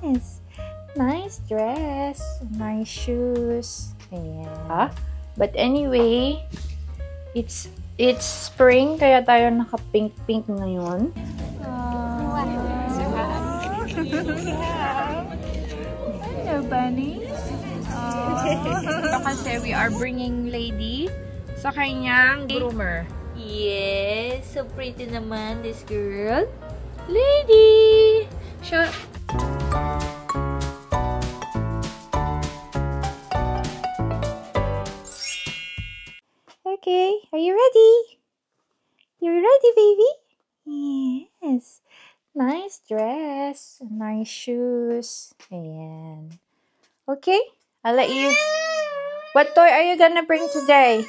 Yes. Nice dress. Nice shoes. Ayan. But anyway, it's spring, kaya tayo naka-pink-pink ngayon. Hello, bunny. Ito kasi we are bringing lady sa kanyang groomer. Yes, so pretty naman this girl. Lady! Show. Okay, are you ready? You're ready, baby? Yes. Nice dress. Nice shoes. Ayan. Okay, I'll let you... What toy are you gonna bring today?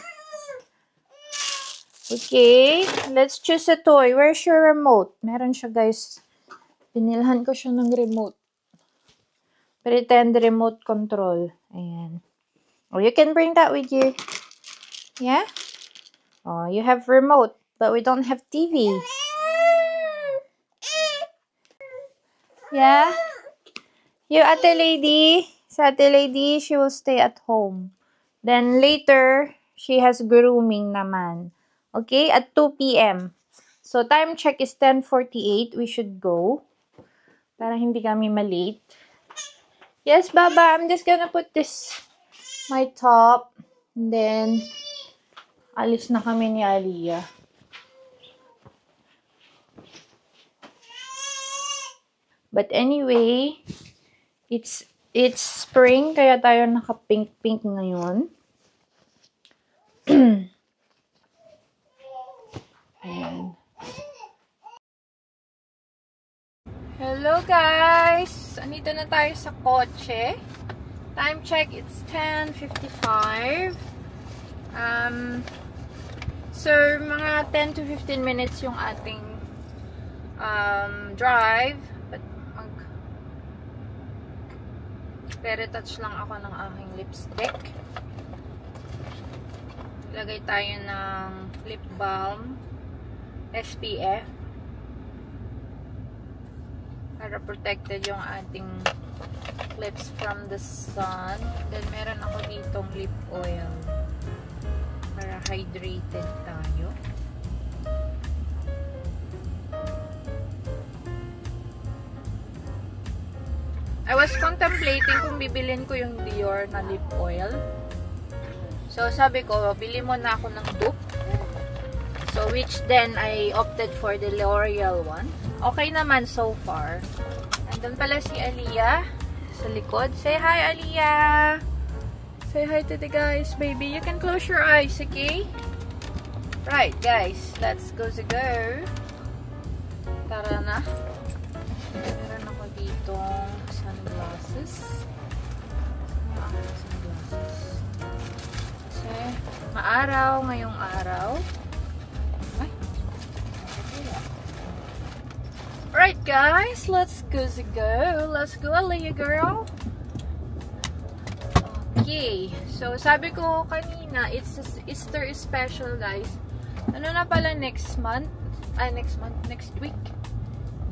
Okay, let's choose a toy. Where's your remote? Meron siya, guys. Pinilhan ko siya ng remote. Pretend remote control. Ayan. Oh, you can bring that with you. Yeah? Oh, you have remote, but we don't have TV. Yeah? You, ate lady. Sa ate lady, she will stay at home. Then later, she has grooming naman. Okay, at 2 p.m. So, time check is 10:48. We should go. Para hindi kami malate. Yes, Baba, I'm just gonna put this, my top. And then, alis na kami ni Aliyah. But anyway, it's spring, kaya tayo naka-pink-pink ngayon. Ayan. Hello guys! Andito na tayo sa kotse. Time check, it's 10:55. So, mga 10 to 15 minutes yung ating drive. But retouch lang ako ng aking lipstick. Lagay tayo ng lip balm SPF para protected yung ating lips from the sun. Then meron ako ditong lip oil para hydrated tayo. I was contemplating kung bibilin ko yung Dior na lip oil. So, sabi ko, bili mo na ako ng dupe. So, which then, I opted for the L'Oreal one. Okay naman so far. Andun pala si Aliyah sa likod. Say hi, Aliyah! Say hi to the guys, baby. You can close your eyes, okay? Right, guys. Let's go. Tara na. Meron ako ditong sunglasses. Kasi maaraw ngayong araw. Ay. Right guys, let's go. Let's go, Aliyah girl. Okay. So sabi ko kanina, it's Easter special guys. Ano na pala next week.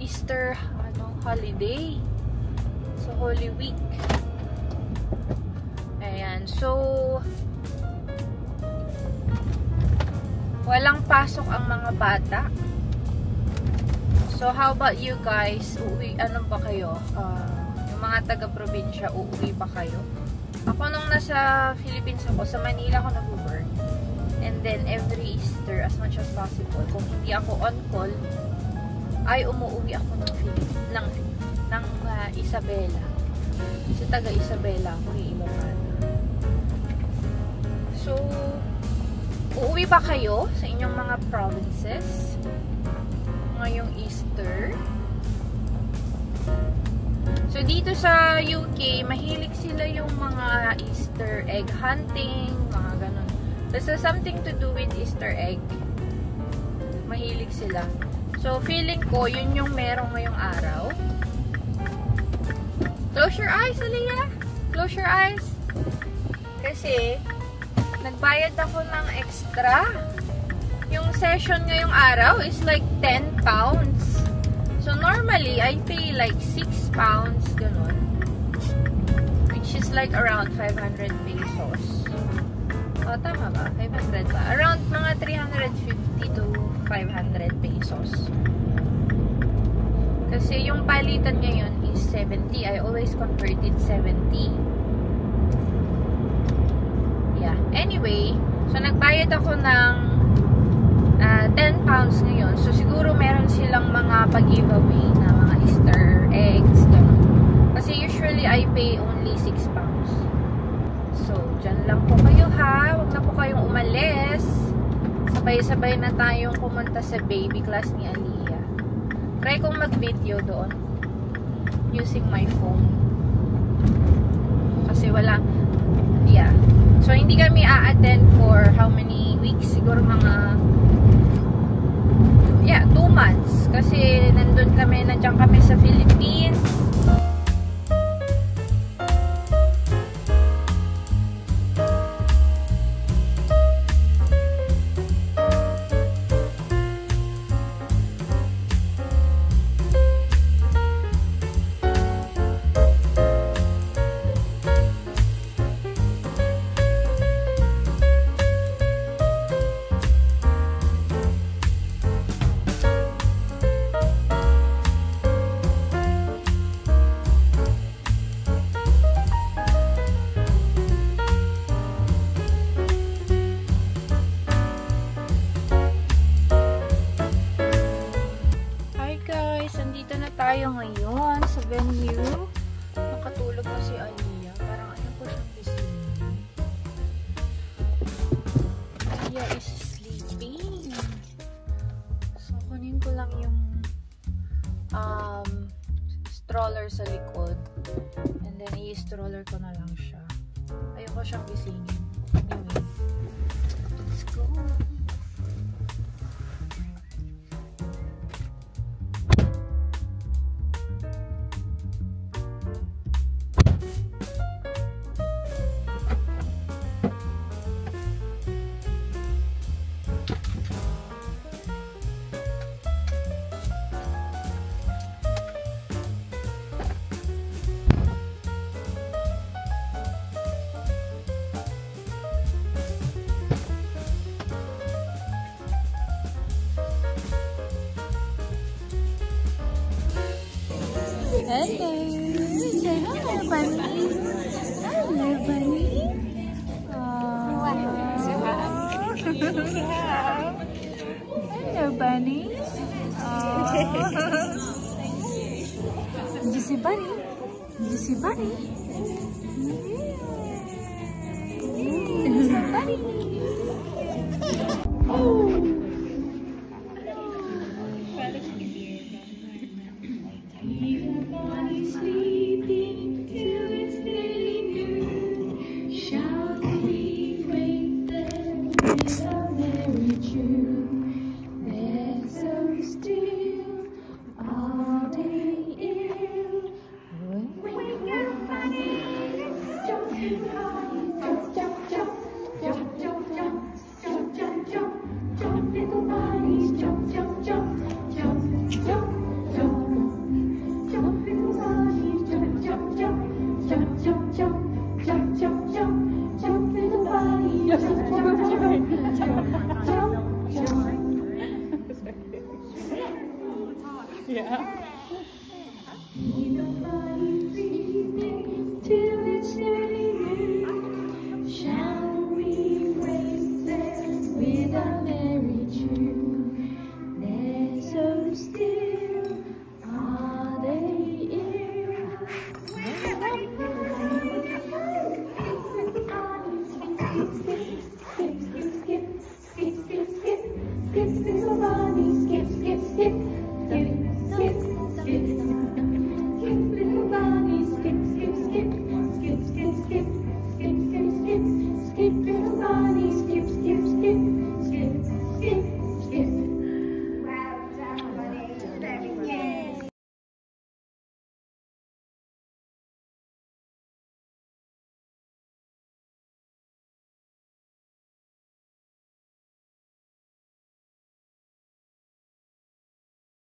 Easter holiday. So, Holy Week. Ayan. So, walang pasok ang mga bata. So, how about you guys? Ano ba kayo? Yung mga taga-probinsya, uuwi pa kayo? Ako nung nasa Philippines ako, sa Manila ako nag-work. And then, every Easter, as much as possible, kung hindi ako on call, ay umuwi ako ng Isabela. Kasi taga Isabela ako, Ilocano. So, uuwi ba kayo sa inyong mga provinces ngayong Easter? So, dito sa UK, mahilig sila yung mga Easter egg hunting, mga ganun. This has something to do with Easter egg. Mahilig sila. So, feeling ko, yun yung meron ngayong araw. Close your eyes, Aliyah. Close your eyes. Kasi, nagbayad ako ng extra. Yung session ngayong araw is like 10 pounds. So, normally, I pay like 6 pounds, ganun. is like around 500 pesos. Oh, tama ba? 500 ba? Around mga 350 to 500 pesos. Kasi yung palitan ngayon is 70. I always converted 70. Yeah. Anyway, so nagbayad ako ng 10 pounds ngayon. So siguro meron silang mga pag-giveaway na mga Easter eggs. Ganun. Kasi usually I pay only 6 pounds. So, dyan lang po kayo ha. Huwag na po kayong umalis. Sabay-sabay na tayong pumunta sa baby class ni Aliyah. Try kong mag-video doon using my phone. Kasi wala. Yeah. So, hindi kami a-attend for how many weeks? Siguro mga 2 months. Kasi nandun kami, nandiyan kami sa Philippines. Tayo ngayon sa venue. Nakatulog na si Aliyah. Parang ano po siyang gising. Aliyah is sleeping. So, kunin ko lang yung stroller sa likod. And then, i-stroller ko na lang siya. Ayoko siyang gisingin. Anyway, let's go. Hello! Say hi, Bunny! Hello, Bunny! Hello, Bunny! Did you see Bunny? Did you see Bunny? Did you see Bunny?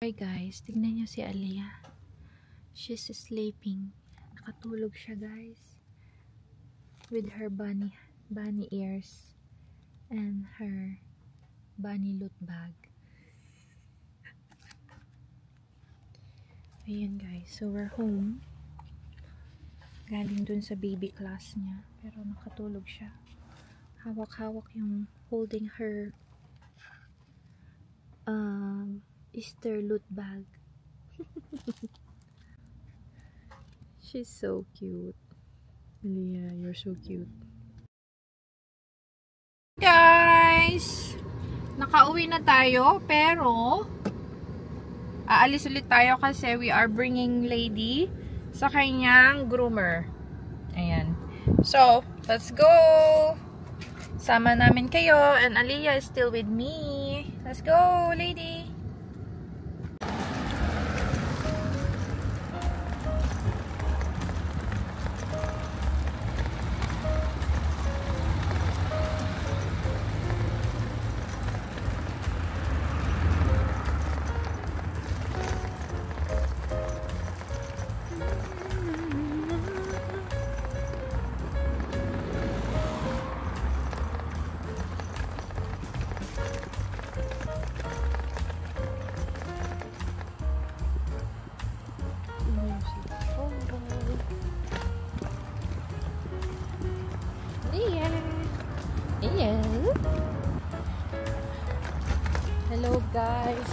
Hi guys, tignan niyo si Aliyah. She's sleeping. Nakatulog siya guys. with her bunny ears and her bunny loot bag. Ayan guys, so we're home. Galing dun sa baby class niya, pero nakatulog siya. Hawak-hawak yung holding her Easter loot bag. She's so cute. Leah, you're so cute. Guys! Nakauwi na tayo, pero aalis ulit tayo kasi we are bringing Lady sa kanyang groomer. Ayan. So, let's go! Sama namin kayo, and Aliyah is still with me. Let's go, Lady! Hello guys,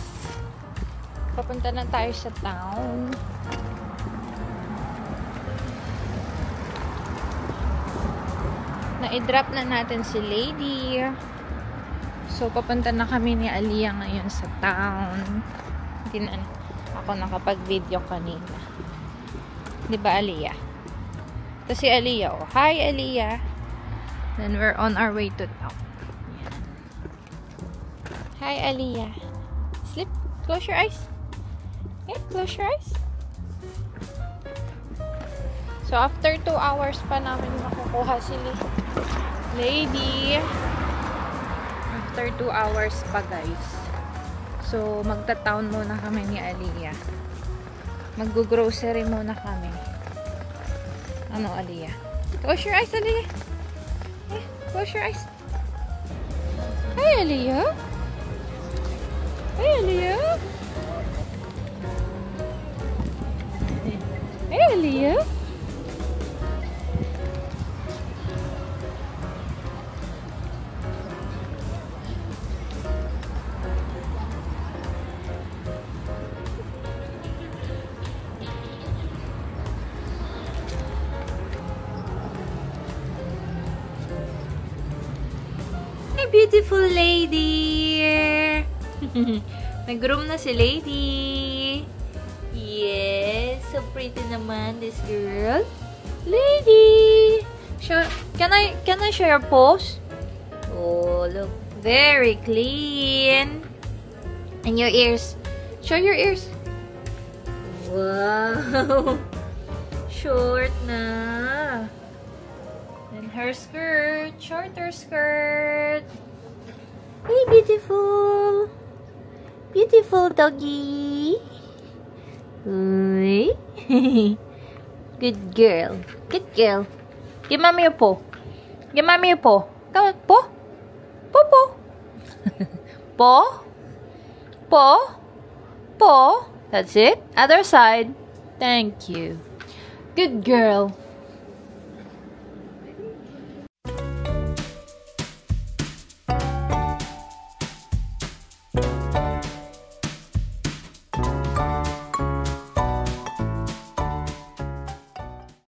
papunta na tayo sa town. Na-drop na natin si Lady, so papunta na kami ni Aliyah ngayon sa town. Hindi na ako nakapag-video kanina, di ba Aliyah? Ito si Aliyah, oh. Hi Aliyah. Then we're on our way to town. Hi, Aliyah. Sleep. Close your eyes. Yeah, close your eyes. So, after 2 hours pa namin makukuha si Lady. After 2 hours pa, guys. So, magta-town muna kami ni Aliyah. Mag-grocery muna kami. Ano, Aliyah? Close your eyes, Aliyah. Yeah, close your eyes. Hi, Aliyah. Hey, Aliyah. Hey, Aliyah. Hey, beautiful lady. Nag-groom na si Lady. Yes, so pretty naman this girl. Lady! Can I show your pose? Oh, look. Very clean. And your ears. Show your ears. Wow. Short na. And her skirt. Shorter skirt. Hey, beautiful. Beautiful doggy. Uy. Good girl. Good girl. Give mommy a paw. Give mommy a paw. Come on, paw. Paw, paw. Paw. Paw. Paw. That's it. Other side. Thank you. Good girl.